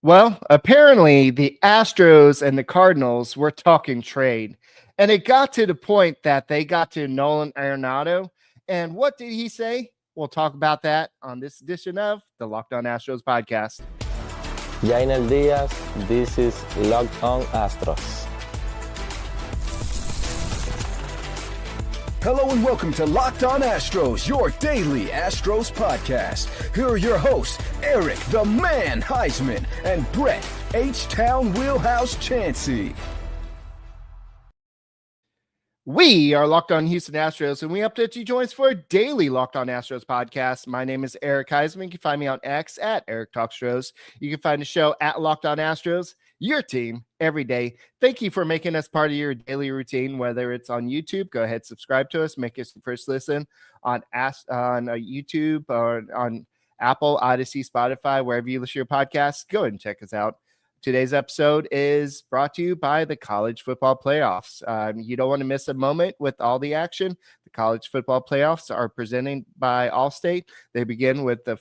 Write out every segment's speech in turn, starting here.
Well, apparently the Astros and the Cardinals were talking trade, and it got to the point that they got to Nolan Arenado. And what did he say? We'll talk about that on this edition of the Locked On Astros podcast. Jainer Diaz, this is Locked On Astros. Hello and welcome to Locked On Astros, your daily Astros podcast. Here are your hosts, Eric the Man Huysman and Brett H-Town Wheelhouse Chancey. We are Locked On Houston Astros, and we update you join us for a daily Locked On Astros podcast. My name is Eric Huysman. You can find me on X at Eric Talkstros. You can find the show at Locked On Astros, your team every day. Thank you for making us part of your daily routine, whether it's on YouTube. Go ahead, subscribe to us. Make us the first listen on YouTube or on Apple, Odyssey, Spotify, wherever you listen to your podcasts. Go ahead and check us out. Today's episode is brought to you by the college football playoffs. You don't want to miss a moment with all the action. The college football playoffs are presented by Allstate. They begin with the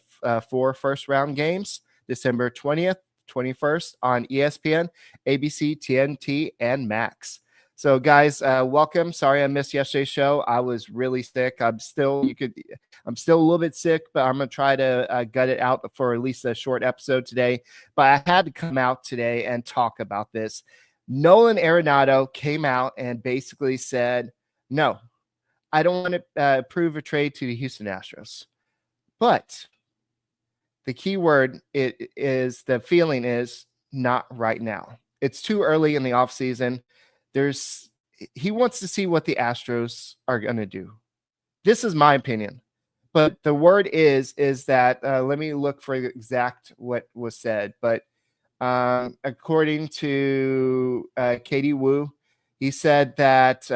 4 first-round games, December 20th, 21st on ESPN, ABC, TNT, and Max. So, guys, welcome. Sorry I missed yesterday's show. I was really sick. I'm still a little bit sick, but I'm going to try to gut it out for at least a short episode today. But I had to come out today and talk about this. Nolan Arenado came out and basically said, no, I don't want to approve a trade to the Houston Astros. But the key word the feeling is not right now. It's too early in the offseason. He wants to see what the Astros are going to do. This is my opinion. But the word is that let me look for exact what was said. But according to Katie Wu, he said that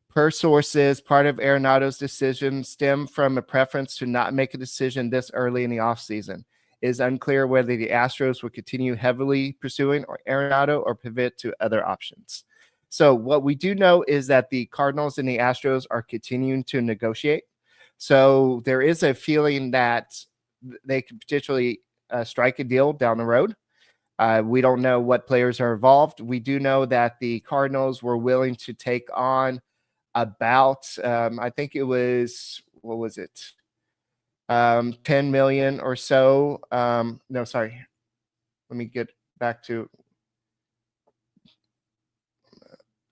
per sources, part of Arenado's decision stemmed from a preference to not make a decision this early in the offseason. It is unclear whether the Astros will continue heavily pursuing Arenado or pivot to other options. So what we do know is that the Cardinals and the Astros are continuing to negotiate. So there is a feeling that they could potentially strike a deal down the road. We don't know what players are involved. We do know that the Cardinals were willing to take on about, I think it was, what was it? 10 million or so. No, sorry. Let me get back to,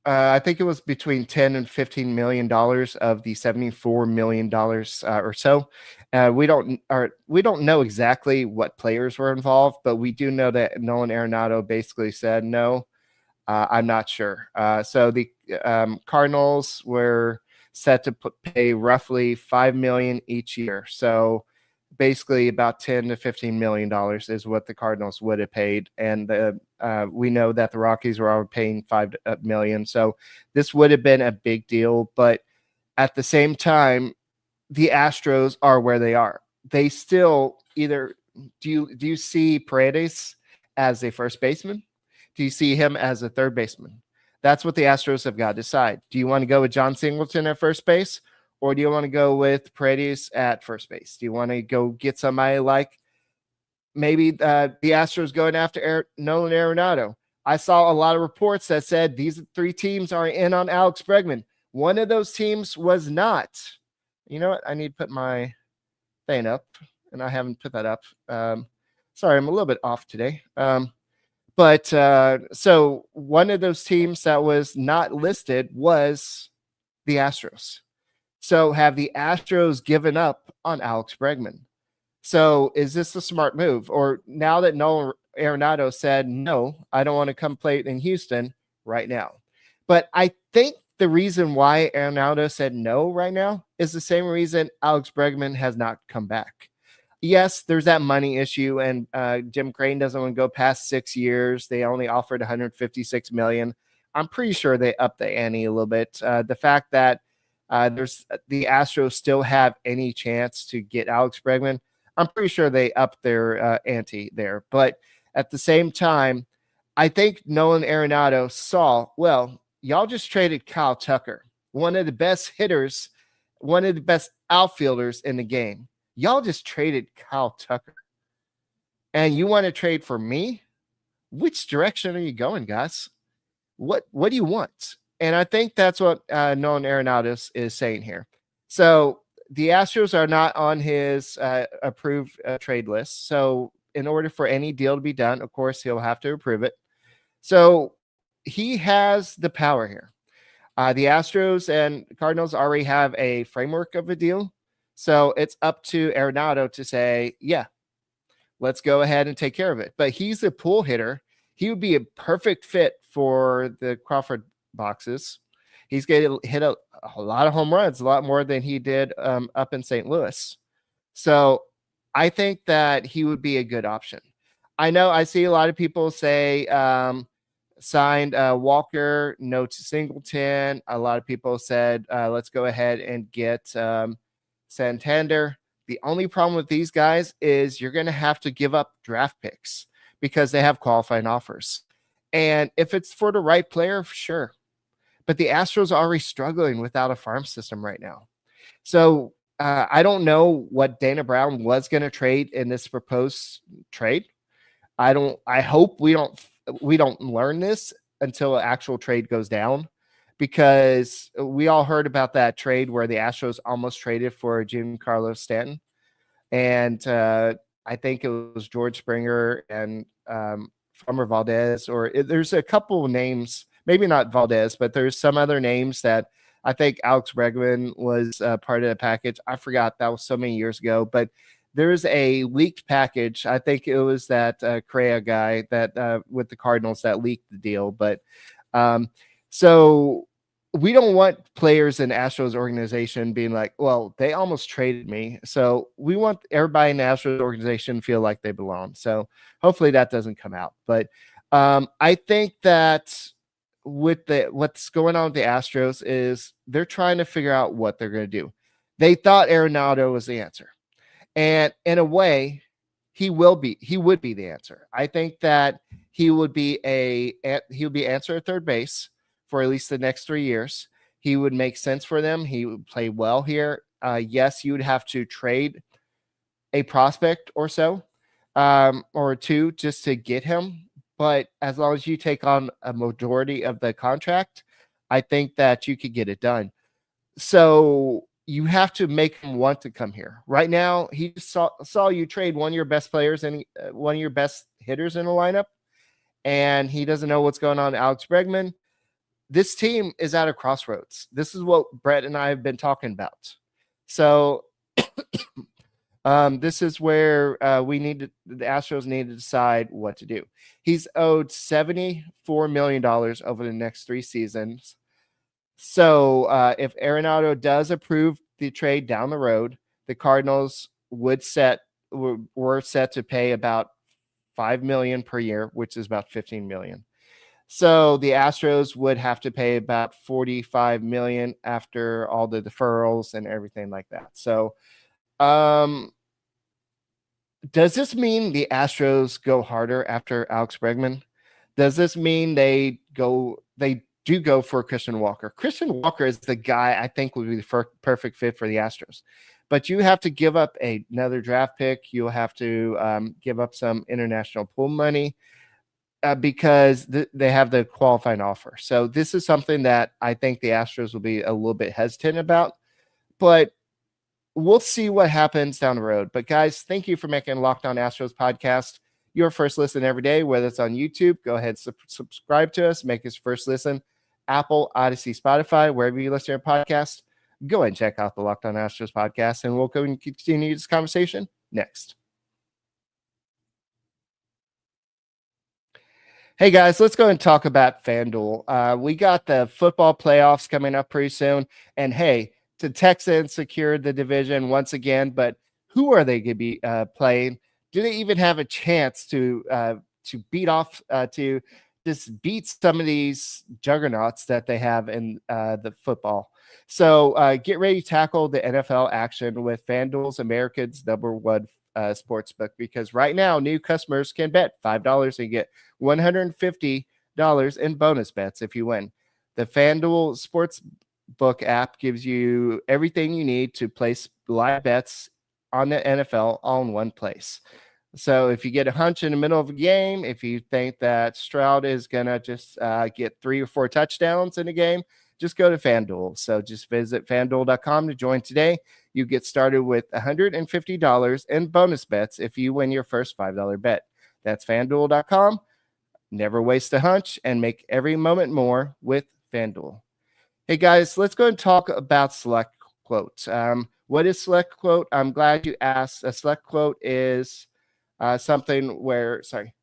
I think it was between 10 and $15 million of the $74 million or so. We don't know exactly what players were involved, but we do know that Nolan Arenado basically said, no, I'm not sure. So the Cardinals were set to pay roughly $5 million each year. So basically about $10 to $15 million is what the Cardinals would have paid. And we know that the Rockies were already paying $5 million. So this would have been a big deal. But at the same time, the Astros are where they are. They still either do you see Paredes as a first baseman? Do you see him as a third baseman? That's what the Astros have got to decide. Do you want to go with John Singleton at first base? Or do you want to go with Paredes at first base? Do you want to go get somebody like maybe the Astros going after Nolan Arenado? I saw a lot of reports that said these 3 teams are in on Alex Bregman. One of those teams was not. You know what? I need to put my thing up, and I haven't put that up. Sorry, I'm a little bit off today. But so one of those teams that was not listed was the Astros. So have the Astros given up on Alex Bregman? So is this a smart move? Or now that Nolan Arenado said, no, I don't want to come play in Houston right now. But I think the reason why Arenado said no right now is the same reason Alex Bregman has not come back. Yes, there's that money issue, and Jim Crane doesn't want to go past 6 years. They only offered $156 million. I'm pretty sure they upped the ante a little bit. The fact that the Astros still have any chance to get Alex Bregman, I'm pretty sure they upped their ante there. But at the same time, I think Nolan Arenado saw, well, y'all just traded Kyle Tucker, one of the best hitters, one of the best outfielders in the game. Y'all just traded Kyle Tucker. and you want to trade for me, which direction are you going, guys? What do you want? And I think that's what Nolan Arenado is saying here. So the Astros are not on his approved trade list. So in order for any deal to be done, of course, he'll have to approve it. So he has the power here. The Astros and Cardinals already have a framework of a deal. So it's up to Arenado to say, yeah, let's go ahead and take care of it. But he's a pull hitter. He would be a perfect fit for the Crawford boxes. He's going to hit a lot of home runs, a lot more than he did up in St. Louis. So I think that he would be a good option. I know I see a lot of people say signed Walker, no to Singleton. A lot of people said, let's go ahead and get Santander. The only problem with these guys is you're going to have to give up draft picks because they have qualifying offers. And if it's for the right player, sure. But the Astros are already struggling without a farm system right now. So I don't know what Dana Brown was going to trade in this proposed trade. I hope we don't learn this until an actual trade goes down, because we all heard about that trade where the Astros almost traded for Giancarlo Stanton. And I think it was George Springer and Framber Valdez, there's a couple of names, maybe not Valdez, but there's some other names that I think Alex Bregman was part of the package. I forgot, that was so many years ago, but there's a leaked package. I think it was that Correa guy that with the Cardinals that leaked the deal. But so we don't want players in Astros organization being like, well, they almost traded me. So we want everybody in the Astros organization to feel like they belong. So hopefully that doesn't come out. But I think that with what's going on with the Astros is they're trying to figure out what they're going to do. They thought Arenado was the answer. And in a way, he would be the answer. I think that he would be answer at third base for at least the next 3 years. He would make sense for them. He would play well here. Yes, you would have to trade a prospect or so, or two, just to get him. But as long as you take on a majority of the contract, I think that you could get it done. So you have to make him want to come here. Right now, he saw you trade one of your best players and one of your best hitters in the lineup, and he doesn't know what's going on. Alex Bregman. This team is at a crossroads. This is what Brett and I have been talking about. So this is where the Astros need to decide what to do. He's owed $74 million over the next 3 seasons. So if Arenado does approve the trade down the road, the Cardinals were set to pay about $5 million per year, which is about $15 million. So the Astros would have to pay about $45 million after all the deferrals and everything like that. So does this mean the Astros go harder after Alex Bregman? Does this mean they do go for Christian Walker? Christian Walker is the guy I think would be the perfect fit for the Astros. But you have to give up another draft pick. You'll have to give up some international pool money. Because they have the qualifying offer. So this is something that I think the Astros will be a little bit hesitant about, but we'll see what happens down the road. But guys, thank you for making Locked On Astros podcast your first listen every day, whether it's on YouTube. Go ahead, subscribe to us, make us first listen. Apple, Odyssey, Spotify, wherever you listen to your podcast, go ahead and check out the Locked On Astros podcast, and we'll go and continue this conversation next. Hey guys, let's go and talk about FanDuel. We got the football playoffs coming up pretty soon. And hey, the Texans secured the division once again, but who are they going to be playing? Do they even have a chance to beat some of these juggernauts that they have in the football? So get ready to tackle the NFL action with FanDuel's America's #1 sportsbook, because right now new customers can bet $5 and get $150 in bonus bets if you win. The FanDuel Sportsbook app gives you everything you need to place live bets on the NFL all in one place. So if you get a hunch in the middle of a game, if you think that Stroud is going to just get 3 or 4 touchdowns in a game, just go to FanDuel. So just visit FanDuel.com to join today. You get started with $150 in bonus bets if you win your first $5 bet. That's FanDuel.com. Never waste a hunch and make every moment more with FanDuel. Hey guys, let's go and talk about Select Quote. What is Select Quote? I'm glad you asked. A Select Quote is something where, sorry.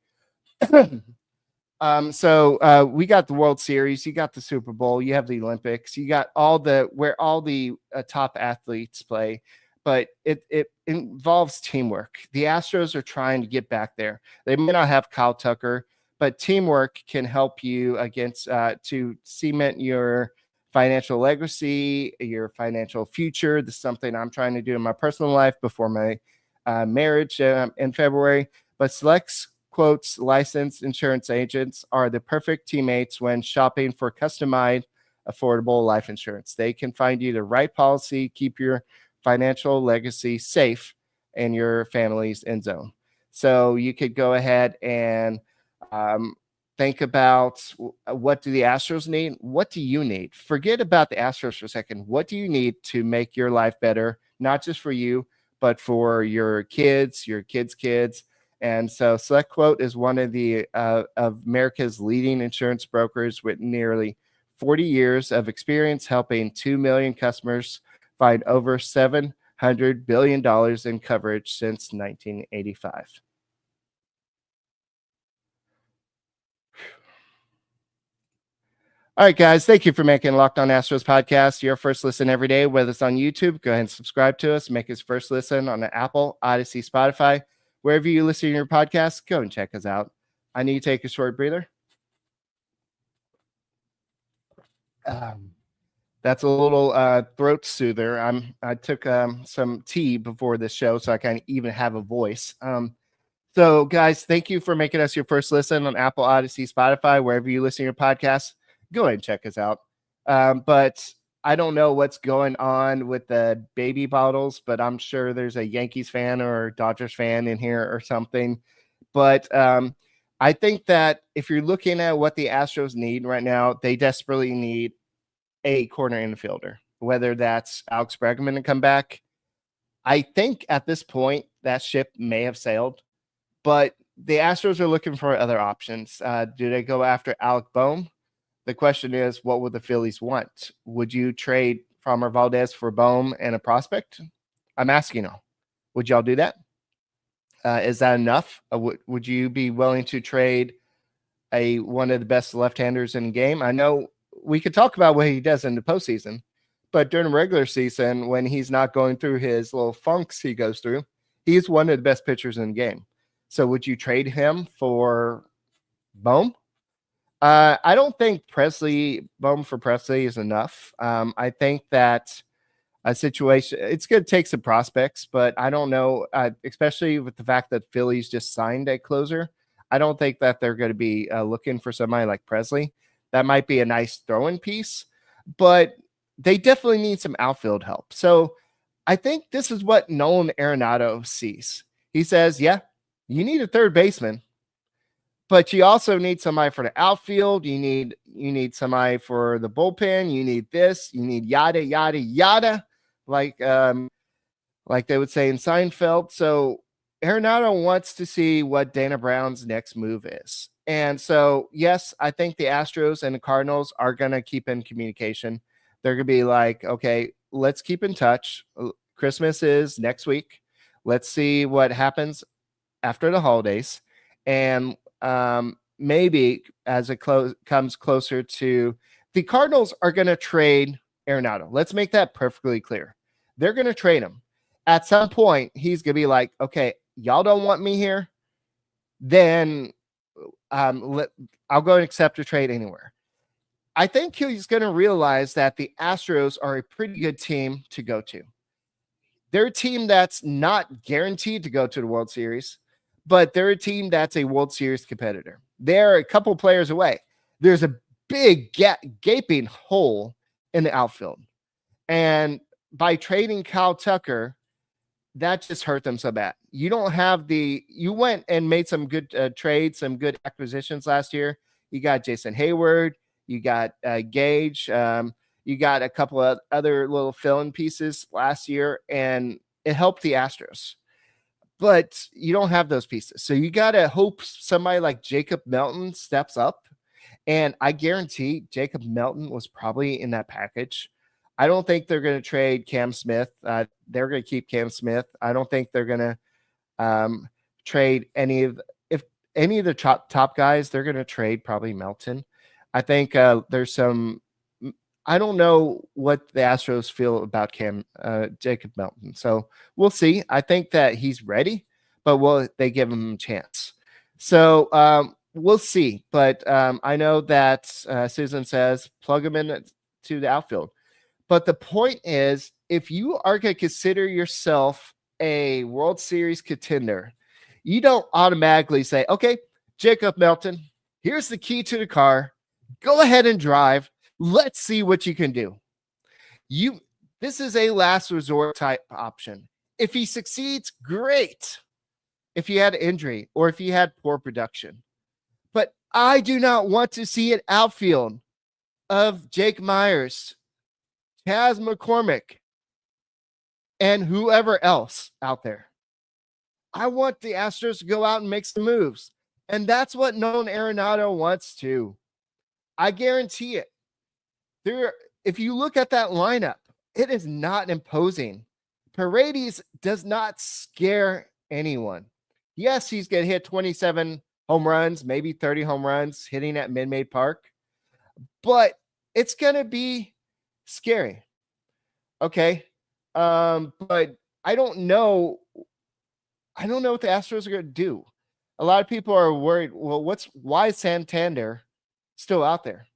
So we got the World Series, you got the Super Bowl, you have the Olympics, you got where all the top athletes play, but it involves teamwork. The Astros are trying to get back there. They may not have Kyle Tucker, but teamwork can help you against to cement your financial legacy, your financial future. This is something I'm trying to do in my personal life before my marriage in February. But Select Quote's licensed insurance agents are the perfect teammates when shopping for customized, affordable life insurance. They can find you the right policy, keep your financial legacy safe, and your family's end zone. So you could go ahead and think about, what do the Astros need? What do you need? Forget about the Astros for a second. What do you need to make your life better, not just for you, but for your kids, your kids' kids? And so Select Quote is one of the of America's leading insurance brokers with nearly 40 years of experience helping 2 million customers find over $700 billion in coverage since 1985. All right, guys, thank you for making Locked On Astros podcast your first listen every day. Whether it's on YouTube, go ahead and subscribe to us. Make us first listen on the Apple, Odyssey, Spotify. Wherever you listen to your podcast, go and check us out. I need to take a short breather. That's a little throat soother. I took some tea before this show, so I can even have a voice. So, guys, thank you for making us your first listen on Apple, Odyssey, Spotify, wherever you listen to your podcast. Go ahead and check us out. But I don't know what's going on with the baby bottles, but I'm sure there's a Yankees fan or a Dodgers fan in here or something. But I think that if you're looking at what the Astros need right now, they desperately need a corner infielder, whether that's Alex Bregman to come back. I think at this point that ship may have sailed, but the Astros are looking for other options. Do they go after Alec Bohm? The question is, what would the Phillies want? Would you trade Framber Valdez for Bohm and a prospect? I'm asking y'all. Would y'all do that? Is that enough? Would you be willing to trade one of the best left-handers in the game? I know we could talk about what he does in the postseason, but during the regular season, when he's not going through his little funks he goes through, he's one of the best pitchers in the game. So would you trade him for Bohm? I don't think Bohm for Presley is enough. I think that a situation, it's going to take some prospects, but I don't know, especially with the fact that Phillies just signed a closer. I don't think that they're going to be looking for somebody like Presley. That might be a nice throw-in piece, but they definitely need some outfield help. So I think this is what Nolan Arenado sees. He says, yeah, you need a third baseman, but you also need somebody for the outfield. You need somebody for the bullpen. You need this. You need yada, yada, yada, like they would say in Seinfeld. So Arenado wants to see what Dana Brown's next move is. And so, yes, I think the Astros and the Cardinals are going to keep in communication. They're going to be like, okay, let's keep in touch. Christmas is next week. Let's see what happens after the holidays. And maybe as it comes closer to, the Cardinals are going to trade Arenado. Let's make that perfectly clear. They're going to trade him. At some point, he's going to be like, okay, y'all don't want me here, then I'll go and accept a trade anywhere. I think he's going to realize that the Astros are a pretty good team to go to. They're a team that's not guaranteed to go to the World Series, but they're a team that's a World Series competitor. They're a couple players away. There's a big gaping hole in the outfield. And by trading Kyle Tucker, that just hurt them so bad. you don't have you went and made some good trades, some good acquisitions last year. You got Jason Hayward, you got Gage, you got a couple of other little fill-in pieces last year, and it helped the Astros. But you don't have those pieces. So you got to hope somebody like Jacob Melton steps up. And I guarantee Jacob Melton was probably in that package. I don't think they're going to trade Cam Smith. They're going to keep Cam Smith. I don't think they're going to trade any of the top guys. They're going to trade probably Melton. I think there's some. I don't know what the Astros feel about Jacob Melton. So we'll see. I think that he's ready, but will they give him a chance? So we'll see. But I know that Susan says plug him in to the outfield. But the point is, if you are going to consider yourself a World Series contender, you don't automatically say, okay, Jacob Melton, here's the key to the car. Go ahead and drive. Let's see what you can do. This is a last resort type option. If he succeeds, great. If he had injury or if he had poor production. But I do not want to see an outfield of Jake Myers, Chas McCormick, and whoever else out there. I want the Astros to go out and make some moves. And that's what Nolan Arenado wants to. I guarantee it. If you look at that lineup, it is not imposing. Paredes does not scare anyone. Yes, he's going to hit 27 home runs, maybe 30 home runs hitting at Minute Park, but it's going to be scary. Okay. But I don't know what the Astros are going to do. A lot of people are worried. Well, why is Santander still out there?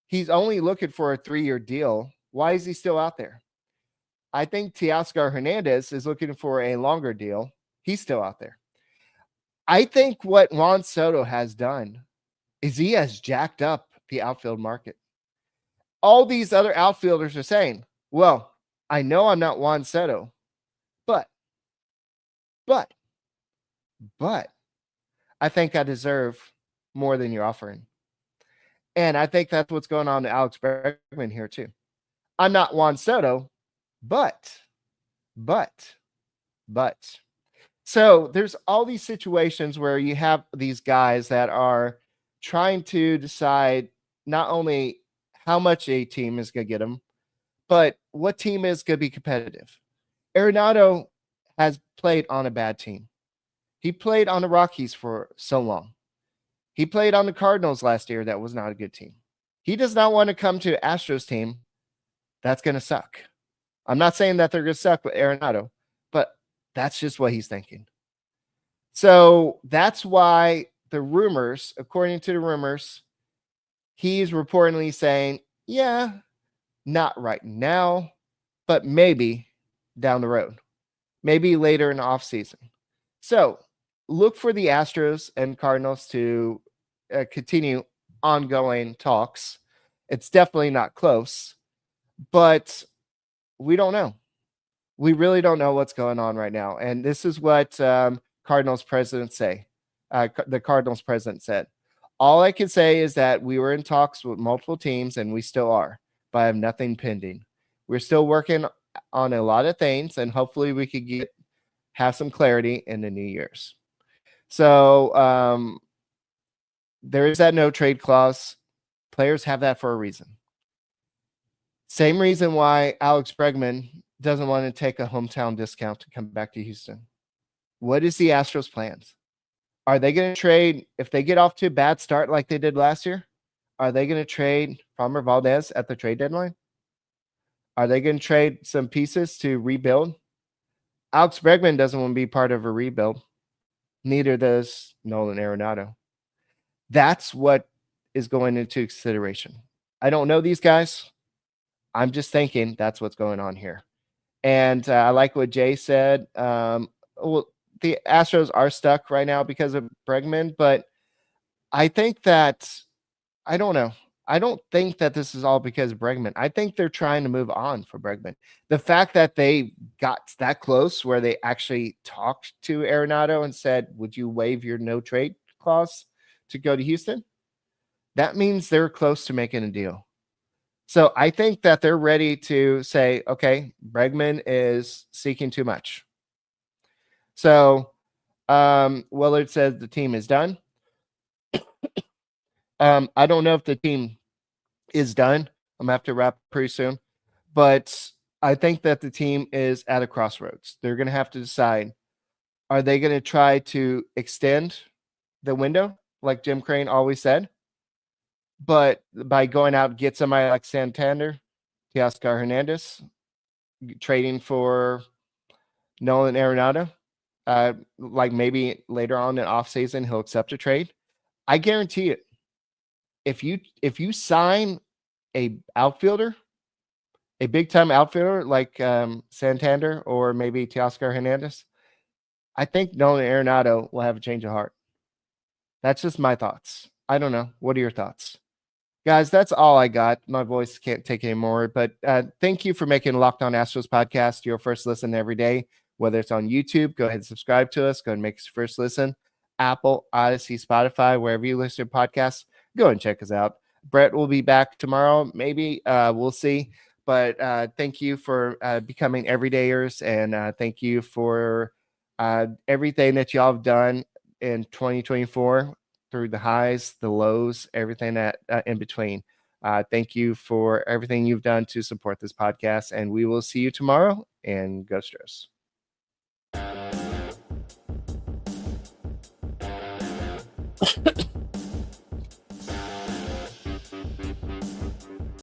He's only looking for a 3-year deal. Why is he still out there? I think Teoscar Hernandez is looking for a longer deal. He's still out there. I think what Juan Soto has done is he has jacked up the outfield market. All these other outfielders are saying, well, I know I'm not Juan Soto, but I think I deserve more than you're offering. And I think that's what's going on to Alex Bregman here too. I'm not Juan Soto, but. So there's all these situations where you have these guys that are trying to decide not only how much a team is going to get them, but what team is going to be competitive. Arenado has played on a bad team. He played on the Rockies for so long. He played on the Cardinals last year. That was not a good team. He does not want to come to Astros team. That's going to suck. I'm not saying that they're going to suck with Arenado, but that's just what he's thinking. So that's why the rumors, according to the rumors, he's reportedly saying, yeah, not right now, but maybe down the road, maybe later in the offseason. So look for the Astros and Cardinals to continue ongoing talks. It's definitely not close, but we don't know. We really don't know what's going on right now. And this is what Cardinals president the Cardinals president said. All I can say is that we were in talks with multiple teams and we still are, but I have nothing pending. We're still working on a lot of things and hopefully we could have some clarity in the New Year's. So there is that no trade clause. Players have that for a reason. Same reason why Alex Bregman doesn't want to take a hometown discount to come back to Houston. What is the Astros' plans? Are they going to trade if they get off to a bad start like they did last year? Are they going to trade Framber Valdez at the trade deadline? Are they going to trade some pieces to rebuild? Alex Bregman doesn't want to be part of a rebuild. Neither does Nolan Arenado. That's what is going into consideration. I don't know these guys. I'm just thinking that's what's going on here. And I like what Jay said. Well, the Astros are stuck right now because of Bregman, but I think that, I don't know. I don't think that this is all because of Bregman. I think they're trying to move on from Bregman. The fact that they got that close where they actually talked to Arenado and said, would you waive your no trade clause to go to Houston? That means they're close to making a deal. So I think that they're ready to say, okay, Bregman is seeking too much. So Willard says the team is done. I don't know if the team is done. I'm going to have to wrap pretty soon. But I think that the team is at a crossroads. They're going to have to decide, are they going to try to extend the window like Jim Crane always said? But by going out and get somebody like Santander, Teoscar Hernandez, trading for Nolan Arenado, like maybe later on in offseason he'll accept a trade. I guarantee it. If you sign a outfielder, a big time outfielder like Santander or maybe Teoscar Hernandez, I think Nolan Arenado will have a change of heart. That's just my thoughts. I don't know. What are your thoughts? Guys, that's all I got. My voice can't take any more, but thank you for making Locked On Astros podcast your first listen every day. Whether it's on YouTube, go ahead and subscribe to us. Go ahead and make us your first listen. Apple, Odyssey, Spotify, wherever you listen to podcasts, go ahead and check us out. Brett will be back tomorrow. Maybe we'll see. But thank you for becoming everydayers, and thank you for everything that y'all have done in 2024 through the highs, the lows, everything that in between. Thank you for everything you've done to support this podcast, and we will see you tomorrow. And go Astros.